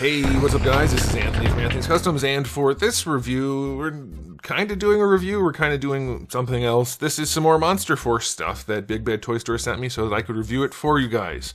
Hey, what's up guys? This is Anthony from Anthony's Customs, and for this review, we're kind of doing a review, we're kind of doing something else. This is some more Monster Force stuff that Big Bad Toy Store sent me so that I could review it for you guys.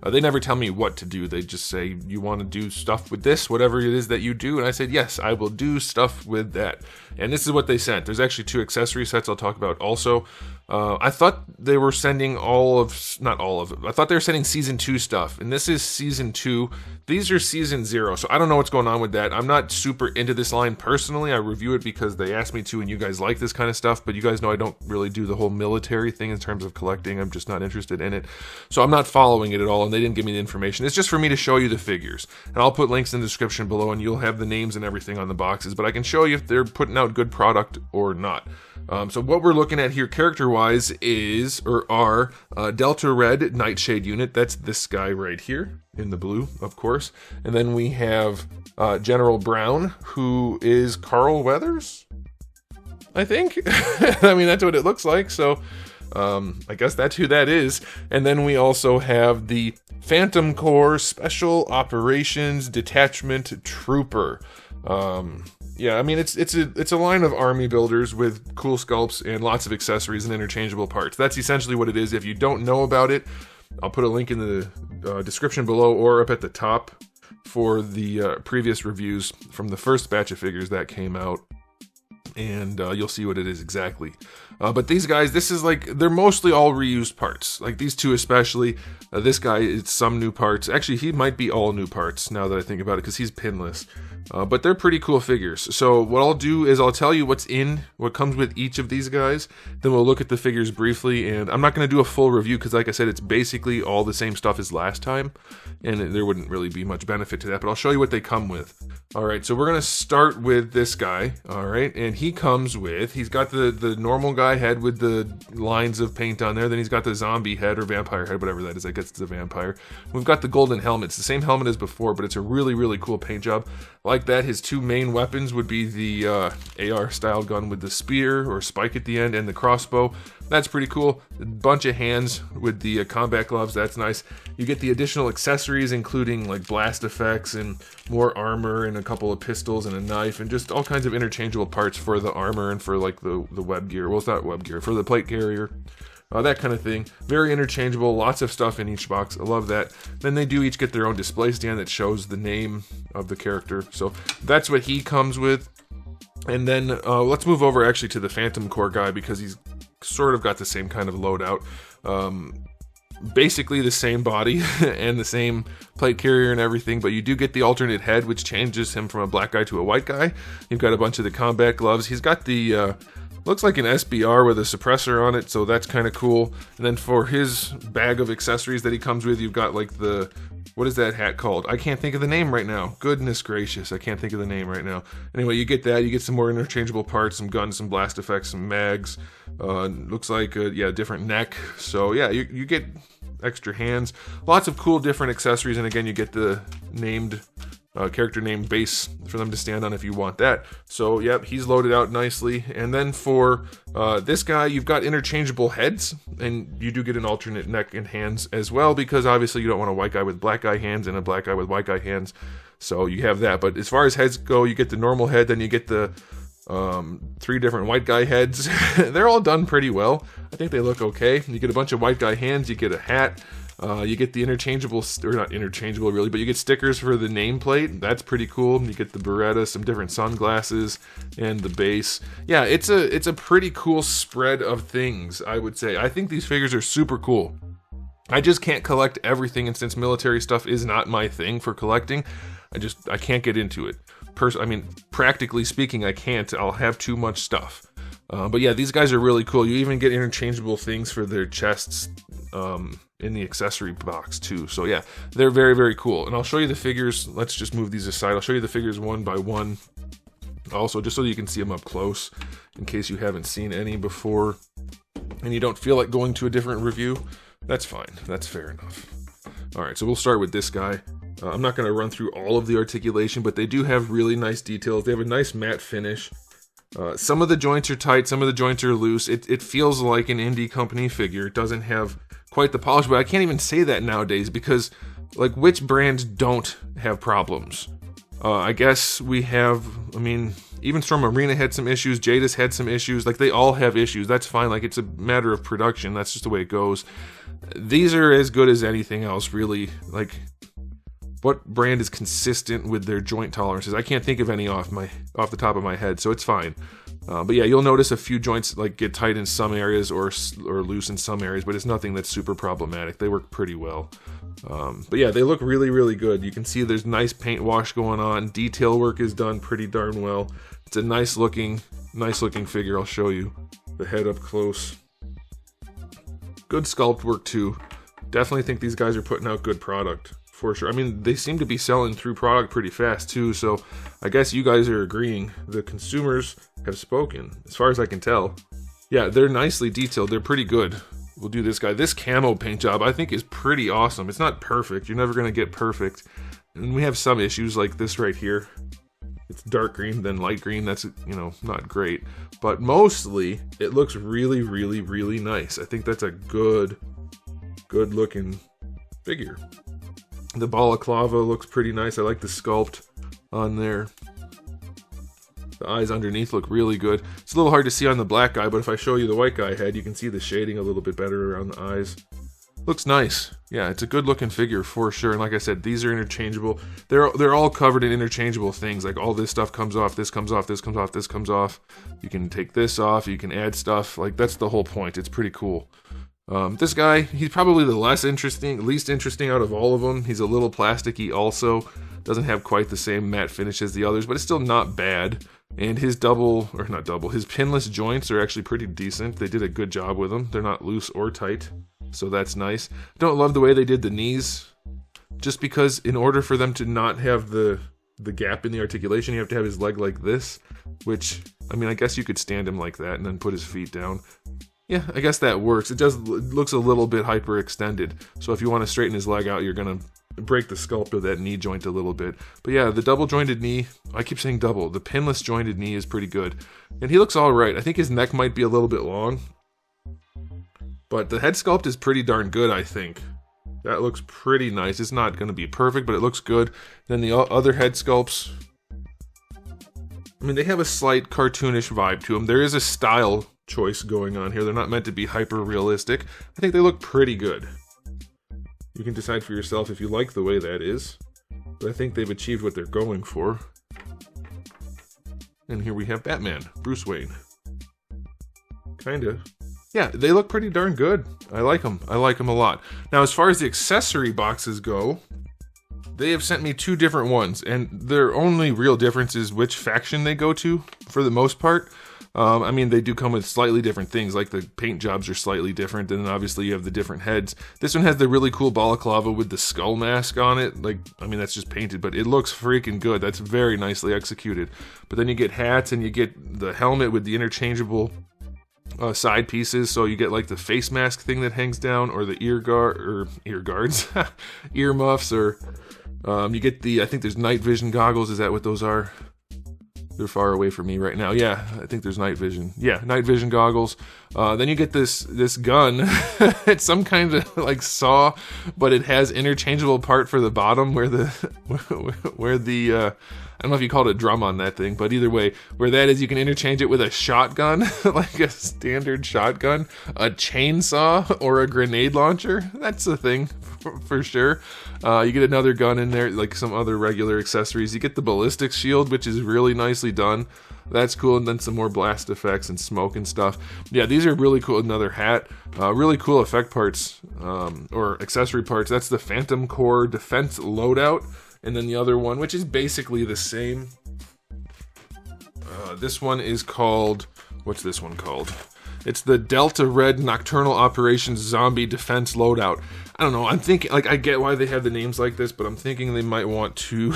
They never tell me what to do, they just say, you want to do stuff with this, whatever it is that you do, and I said, yes, I will do stuff with that. And this is what they sent. There's actually 2 accessory sets I'll talk about also. I thought they were sending not all of it, I thought they were sending Season 2 stuff, and this is Season 2. These are Season 0, so I don't know what's going on with that. I'm not super into this line personally. I review it because they asked me to, and you guys like this kind of stuff, but you guys know I don't really do the whole military thing in terms of collecting. I'm just not interested in it. So I'm not following it at all, and they didn't give me the information. It's just for me to show you the figures. And I'll put links in the description below, and you'll have the names and everything on the boxes, but I can show you if they're putting out good product or not. So what we're looking at here character-wise are Delta Red Nightshade unit. That's this guy right here in the blue, of course. And then we have General Brown, who is Carl Weathers, I think. I mean, that's what it looks like. So I guess that's who that is. And then we also have the Phantom Corps Special Operations Detachment Trooper. Yeah, I mean, it's a line of army builders with cool sculpts and lots of accessories and interchangeable parts. That's essentially what it is. If you don't know about it, I'll put a link in the description below or up at the top for the previous reviews from the first batch of figures that came out, and you'll see what it is exactly. But these guys, this is like, they're mostly all reused parts. Like these 2 especially. This guy, it's some new parts. Actually, he might be all new parts now that I think about it, because he's pinless. But they're pretty cool figures. So what I'll do is I'll tell you what comes with each of these guys. Then we'll look at the figures briefly, and I'm not going to do a full review because, like I said, it's basically all the same stuff as last time, and there wouldn't really be much benefit to that, but I'll show you what they come with. Alright, so we're going to start with this guy, alright, and he comes with, he's got the normal guy head with the lines of paint on there, then he's got the zombie head, or vampire head, whatever that is, I guess it's a vampire. We've got the golden helmet. It's the same helmet as before, but it's a really, really cool paint job. Like that, his 2 main weapons would be the AR style gun with the spear or spike at the end, and the crossbow. That's pretty cool. A bunch of hands with the combat gloves. That's nice. You get the additional accessories, including like blast effects and more armor and a couple of pistols and a knife and just all kinds of interchangeable parts for the armor and for like the web gear. Well, it's not web gear, for the plate carrier. That kind of thing. Very interchangeable, lots of stuff in each box. I love that. Then they do each get their own display stand that shows the name of the character. So that's what he comes with. And then let's move over actually to the Phantom Corps guy, because he's sort of got the same kind of loadout. Basically the same body and the same plate carrier and everything, but you do get the alternate head, which changes him from a black guy to a white guy. You've got a bunch of the combat gloves. He's got the looks like an SBR with a suppressor on it, so that's kind of cool. And then for his bag of accessories that he comes with, you've got like the, what is that hat called? I can't think of the name right now. Goodness gracious, I can't think of the name right now. Anyway, you get that. You get some more interchangeable parts, some guns, some blast effects, some mags. Looks like a different neck. So yeah, you get extra hands. Lots of cool different accessories, and again, you get the named character name base for them to stand on if you want that. So yep, he's loaded out nicely. And then for this guy, you've got interchangeable heads, and you do get an alternate neck and hands as well, because obviously you don't want a white guy with black guy hands and a black guy with white guy hands. So you have that. But as far as heads go, you get the normal head, then you get the 3 different white guy heads. They're all done pretty well. I think they look okay. You get a bunch of white guy hands, you get a hat. You get the interchangeable, or not interchangeable really, but you get stickers for the nameplate. That's pretty cool. You get the Beretta, some different sunglasses, and the base. Yeah, it's a pretty cool spread of things, I would say. I think these figures are super cool. I just can't collect everything, and since military stuff is not my thing for collecting, I can't get into it. I mean, practically speaking, I can't. I'll have too much stuff. But yeah, these guys are really cool. You even get interchangeable things for their chests in the accessory box too. So yeah, they're very, very cool. And I'll show you the figures. Let's just move these aside. I'll show you the figures one by one. Also, just so you can see them up close, in case you haven't seen any before and you don't feel like going to a different review. That's fine. That's fair enough. Alright, so we'll start with this guy. I'm not going to run through all of the articulation, but they do have really nice details. They have a nice matte finish. Some of the joints are tight, some of the joints are loose. It feels like an indie company figure. It doesn't have quite the polish, but I can't even say that nowadays because like, which brands don't have problems? I guess we have, I mean, even Storm Arena had some issues, Jadis had some issues, like, they all have issues, that's fine, like, it's a matter of production, that's just the way it goes. These are as good as anything else, really. Like, what brand is consistent with their joint tolerances? I can't think of any off the top of my head, so it's fine. But yeah, you'll notice a few joints like get tight in some areas or loose in some areas, but it's nothing that's super problematic. They work pretty well. But yeah, they look really, really good. You can see there's nice paint wash going on. Detail work is done pretty darn well. It's a nice looking figure. I'll show you the head up close. Good sculpt work too. Definitely think these guys are putting out good product. For sure. I mean, they seem to be selling through product pretty fast too, so I guess you guys are agreeing. The consumers have spoken, as far as I can tell. Yeah, they're nicely detailed. They're pretty good. We'll do this guy. This camo paint job, I think, is pretty awesome. It's not perfect. You're never going to get perfect. And we have some issues like this right here. It's dark green, then light green. That's, you know, not great. But mostly, it looks really, really, really nice. I think that's a good looking figure. The balaclava looks pretty nice. I like the sculpt on there. The eyes underneath look really good. It's a little hard to see on the black guy, but if I show you the white guy head, you can see the shading a little bit better around the eyes. Looks nice. Yeah, it's a good looking figure for sure. And like I said, these are interchangeable. They're all covered in interchangeable things. Like, all this stuff comes off, this comes off, this comes off, this comes off. You can take this off, you can add stuff. Like, that's the whole point. It's pretty cool. This guy, he's probably the least interesting out of all of them. He's a little plasticky also. Doesn't have quite the same matte finish as the others, but it's still not bad. And his his pinless joints are actually pretty decent. They did a good job with them. They're not loose or tight, so that's nice. Don't love the way they did the knees, just because in order for them to not have the gap in the articulation, you have to have his leg like this, which, I mean, I guess you could stand him like that and then put his feet down. Yeah, I guess that works. It looks a little bit hyperextended. So if you want to straighten his leg out, you're going to break the sculpt of that knee joint a little bit. But yeah, the double jointed knee, I keep saying double, the pinless jointed knee is pretty good. And he looks all right. I think his neck might be a little bit long. But the head sculpt is pretty darn good, I think. That looks pretty nice. It's not going to be perfect, but it looks good. Then the other head sculpts, I mean, they have a slight cartoonish vibe to them. There is a style choice going on here. They're not meant to be hyper realistic. I think they look pretty good. You can decide for yourself if you like the way that is, but I think they've achieved what they're going for. And here we have Batman, Bruce Wayne. Kinda. Yeah, they look pretty darn good. I like them. I like them a lot. Now, as far as the accessory boxes go, they have sent me 2 different ones, and their only real difference is which faction they go to, for the most part. I mean, they do come with slightly different things, like the paint jobs are slightly different, and then obviously you have the different heads. This one has the really cool balaclava with the skull mask on it. Like, I mean, that's just painted, but it looks freaking good. That's very nicely executed. But then you get hats, and you get the helmet with the interchangeable side pieces, so you get like the face mask thing that hangs down, or the ear guards, ear muffs, or you get the, I think there's night vision goggles. Is that what those are? They're far away from me right now. Yeah, I think there's night vision. Yeah, night vision goggles. Then you get this gun. It's some kind of like saw, but it has interchangeable part for the bottom where the I don't know if you called it a drum on that thing, but either way, where that is, you can interchange it with a shotgun, like a standard shotgun, a chainsaw, or a grenade launcher. That's a thing for sure. You get another gun in there, like some other regular accessories. You get the ballistics shield, which is really nicely done. That's cool, and then some more blast effects and smoke and stuff. Yeah, these are really cool. Another hat. Really cool effect parts, or accessory parts. That's the Phantom Core Defense Loadout. And then the other one, which is basically the same. This one is called, what's this one called? It's the Delta Red Nocturnal Operations Zombie Defense Loadout. I don't know, I'm thinking, like, I get why they have the names like this, but I'm thinking they might want to,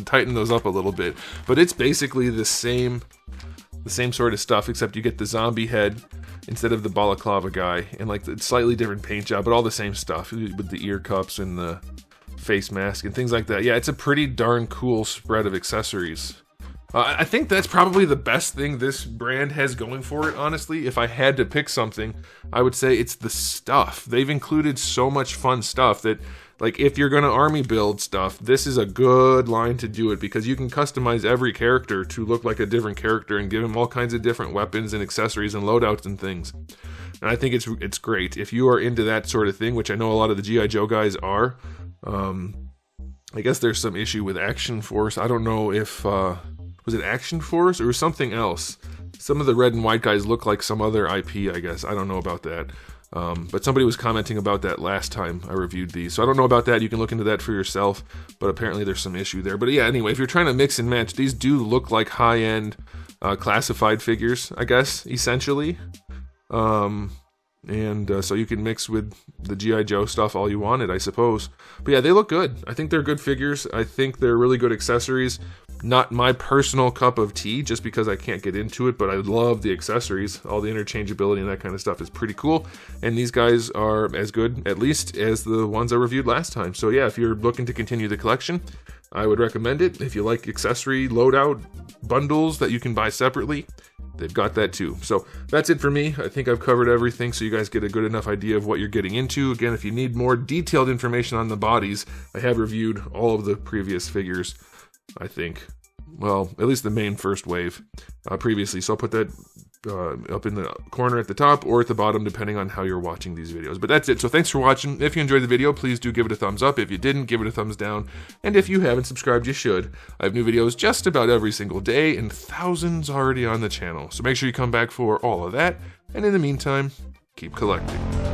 tighten those up a little bit. But it's basically the same sort of stuff, except you get the zombie head instead of the balaclava guy, and like the slightly different paint job, but all the same stuff, with the ear cups and the face mask and things like that. Yeah, it's a pretty darn cool spread of accessories. I think that's probably the best thing this brand has going for it, honestly. If I had to pick something, I would say it's the stuff. They've included so much fun stuff that, like, if you're going to army build stuff, this is a good line to do it, because you can customize every character to look like a different character and give them all kinds of different weapons and accessories and loadouts and things. And I think it's great. If you are into that sort of thing, which I know a lot of the G.I. Joe guys are, I guess there's some issue with Action Force. I don't know if... was it Action Force or something else? Some of the red and white guys look like some other IP, I guess. I don't know about that. But somebody was commenting about that last time I reviewed these. So I don't know about that. You can look into that for yourself. But apparently there's some issue there. But yeah, anyway, if you're trying to mix and match, these do look like high-end classified figures, I guess, essentially. So you can mix with the G.I. Joe stuff all you wanted, I suppose. But yeah, they look good. I think they're good figures. I think they're really good accessories. Not my personal cup of tea, just because I can't get into it, but I love the accessories. All the interchangeability and that kind of stuff is pretty cool. And these guys are as good, at least, as the ones I reviewed last time. So yeah, if you're looking to continue the collection, I would recommend it. If you like accessory loadout bundles that you can buy separately, they've got that too. So that's it for me. I think I've covered everything, so you guys get a good enough idea of what you're getting into. Again, if you need more detailed information on the bodies, I have reviewed all of the previous figures, I think. Well, at least the main first wave previously. So I'll put that up in the corner at the top or at the bottom, depending on how you're watching these videos. But that's it. So thanks for watching. If you enjoyed the video, please do give it a thumbs up. If you didn't, give it a thumbs down. And if you haven't subscribed, you should. I have new videos just about every single day and thousands already on the channel. So make sure you come back for all of that. And in the meantime, keep collecting.